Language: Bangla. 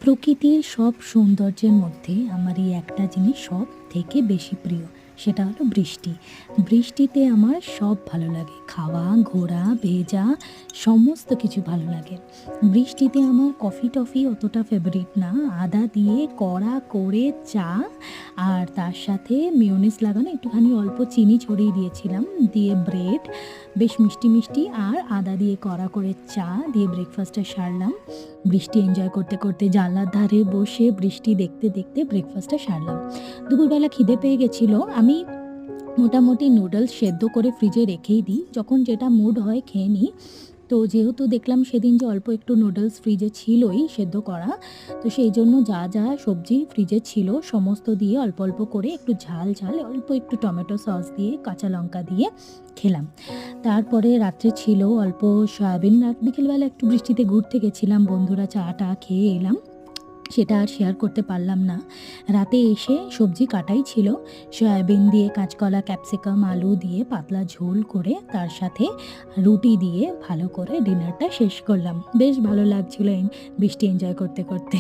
প্রকৃতির সব সৌন্দর্যের মধ্যে আমার এই একটা জিনিস সব থেকে বেশি প্রিয়, সেটা হলো বৃষ্টি। বৃষ্টিতে আমার সব ভালো লাগে, খাওয়া, ঘোরা, ভেজা, সমস্ত কিছু ভালো লাগে। বৃষ্টিতে আমার কফি টফি অতটা ফেভারিট না, আদা দিয়ে কড়া করে চা, আর তার সাথে মেয়োনিজ লাগানো, একটুখানি অল্প চিনি ছড়িয়ে দিয়েছিলাম, দিয়ে ব্রেড, বেশ মিষ্টি মিষ্টি, আর আদা দিয়ে কড়া করে চা দিয়ে ব্রেকফাস্টটা সারলাম। বৃষ্টি এনজয় করতে করতে জানলার ধারে বসে বৃষ্টি দেখতে দেখতে ব্রেকফাস্টটা সারলাম। দুপুরবেলা খিদে পেয়ে গেছিলো, আমি মোটামুটি নুডলস সেদ্ধ করে ফ্রিজে রেখেই দিই, যখন যেটা মুড হয় খেয়ে নিই। তো যেহেতু দেখলাম সেদিন যে অল্প একটু নুডলস ফ্রিজে ছিলই সেদ্ধ করা, তো সেই জন্য যা যা সবজি ফ্রিজে ছিল সমস্ত দিয়ে অল্প অল্প করে একটু ঝাল ঝাল অল্প একটু টমেটো সস দিয়ে কাঁচা লঙ্কা দিয়ে খেলাম। তারপরে রাত্রে ছিল অল্প সয়াবিন, রাত বিকেলবেলা একটু বৃষ্টিতে ঘুরতে গেছিলাম, বন্ধুরা চা টা খেয়ে এলাম, সেটা আর শেয়ার করতে পারলাম না। রাতে এসে সবজি কাটাই ছিল, সয়াবিন দিয়ে কাঁচকলা, ক্যাপসিকাম, আলু দিয়ে পাতলা ঝোল করে তার সাথে রুটি দিয়ে ভালো করে ডিনারটা শেষ করলাম। বেশ ভালো লাগছিল এই বৃষ্টি এনজয় করতে করতে।